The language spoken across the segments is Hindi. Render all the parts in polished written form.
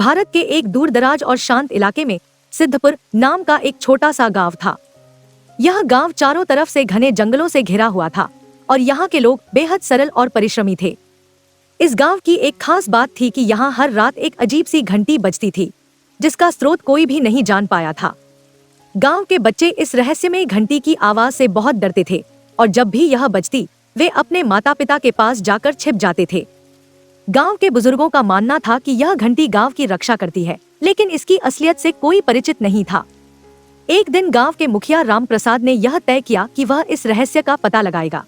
भारत के एक दूर दराज और शांत इलाके में सिद्धपुर नाम का एक छोटा सा गांव था। यह गांव चारों तरफ से घने जंगलों से घिरा हुआ था और यहाँ के लोग बेहद सरल और परिश्रमी थे। इस गांव की एक खास बात थी कि यहाँ हर रात एक अजीब सी घंटी बजती थी, जिसका स्रोत कोई भी नहीं जान पाया था। गांव के बच्चे इस रहस्यमय घंटी की आवाज से बहुत डरते थे और जब भी यह बजती वे अपने माता पिता के पास जाकर छिप जाते थे। गांव के बुजुर्गों का मानना था कि यह घंटी गांव की रक्षा करती है, लेकिन इसकी असलियत से कोई परिचित नहीं था। एक दिन गांव के मुखिया राम प्रसाद ने यह तय किया कि वह इस रहस्य का पता लगाएगा।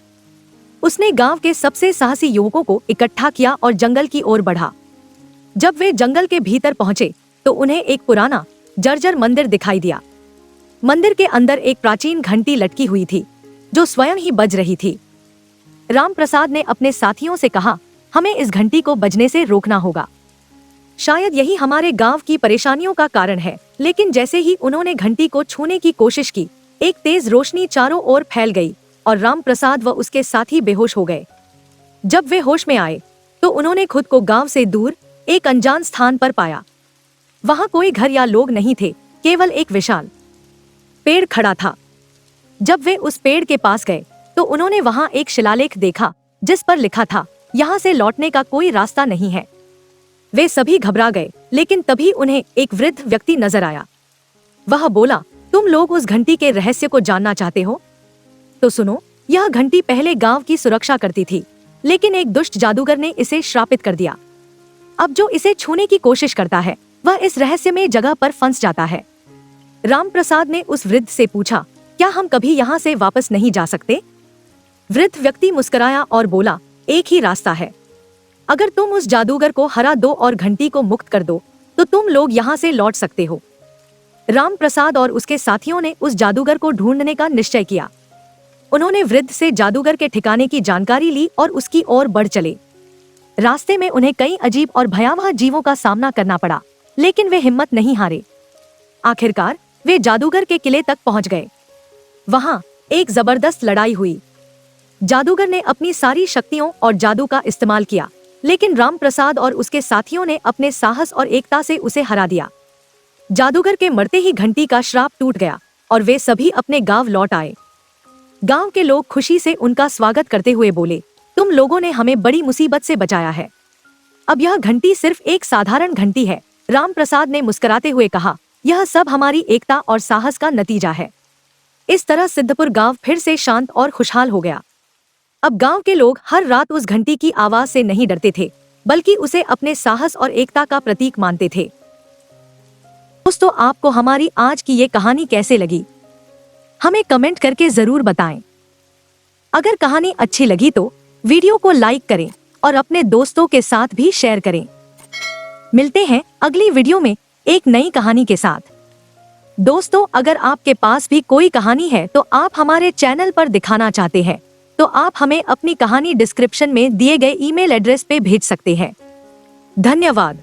उसने गांव के सबसे साहसी युवकों को इकट्ठा किया और जंगल की ओर बढ़ा। जब वे जंगल के भीतर पहुंचे तो उन्हें एक पुराना जर्जर मंदिर दिखाई दिया। मंदिर के अंदर एक प्राचीन घंटी लटकी हुई थी जो स्वयं ही बज रही थी। राम प्रसाद ने अपने साथियों से कहा, हमें इस घंटी को बजने से रोकना होगा। शायद यही हमारे गांव की परेशानियों का कारण है। लेकिन जैसे ही उन्होंने घंटी को छूने की कोशिश की, एक तेज रोशनी चारों ओर फैल गई और राम प्रसाद व उसके साथी बेहोश हो गए। जब वे होश में आए तो उन्होंने खुद को गांव से दूर एक अनजान स्थान पर पाया। वहां कोई घर या लोग नहीं थे, केवल एक विशाल पेड़ खड़ा था। जब वे उस पेड़ के पास गए तो उन्होंने वहां एक शिलालेख देखा जिस पर लिखा था, यहाँ से लौटने का कोई रास्ता नहीं है। वे सभी घबरा गए, लेकिन तभी उन्हें एक वृद्ध व्यक्ति नजर आया। वह बोला, तुम लोग उस घंटी के रहस्य को जानना चाहते हो? तो सुनो, यह घंटी पहले गांव की सुरक्षा करती थी, लेकिन एक दुष्ट जादूगर ने इसे श्रापित कर दिया। अब जो इसे छूने की कोशिश करता है वह इस रहस्यमय जगह पर फंस जाता है। राम प्रसाद ने उस वृद्ध से पूछा, क्या हम कभी यहाँ से वापस नहीं जा सकते? वृद्ध व्यक्ति मुस्कुराया और बोला, एक ही रास्ता है। अगर तुम उस जादूगर को हरा दो और घंटी को मुक्त कर दो तो तुम लोग यहाँ से लौट सकते हो। राम प्रसाद और उसके साथियों ने उस जादूगर को ढूंढने का निश्चय किया। उन्होंने वृद्ध से जादूगर के ठिकाने की जानकारी ली और उसकी ओर बढ़ चले। रास्ते में उन्हें कई अजीब और भयावह जीवों का सामना करना पड़ा, लेकिन वे हिम्मत नहीं हारे। आखिरकार वे जादूगर के किले तक पहुंच गए। वहां एक जबरदस्त लड़ाई हुई। जादूगर ने अपनी सारी शक्तियों और जादू का इस्तेमाल किया, लेकिन राम प्रसाद और उसके साथियों ने अपने साहस और एकता से उसे हरा दिया। जादूगर के मरते ही घंटी का श्राप टूट गया और वे सभी अपने गांव लौट आए। गांव के लोग खुशी से उनका स्वागत करते हुए बोले, तुम लोगों ने हमें बड़ी मुसीबत से बचाया है। अब यह घंटी सिर्फ एक साधारण घंटी है। राम प्रसाद ने मुस्कुराते हुए कहा, यह सब हमारी एकता और साहस का नतीजा है। इस तरह सिद्धपुर गांव फिर से शांत और खुशहाल हो गया। अब गांव के लोग हर रात उस घंटी की आवाज से नहीं डरते थे, बल्कि उसे अपने साहस और एकता का प्रतीक मानते थे। दोस्तों, आपको हमारी आज की ये कहानी कैसे लगी, हमें कमेंट करके जरूर बताएं। अगर कहानी अच्छी लगी तो वीडियो को लाइक करें और अपने दोस्तों के साथ भी शेयर करें। मिलते हैं अगली वीडियो में एक नई कहानी के साथ। दोस्तों, अगर आपके पास भी कोई कहानी है तो आप हमारे चैनल पर दिखाना चाहते हैं तो आप हमें अपनी कहानी डिस्क्रिप्शन में दिए गए ईमेल एड्रेस पे भेज सकते हैं। धन्यवाद।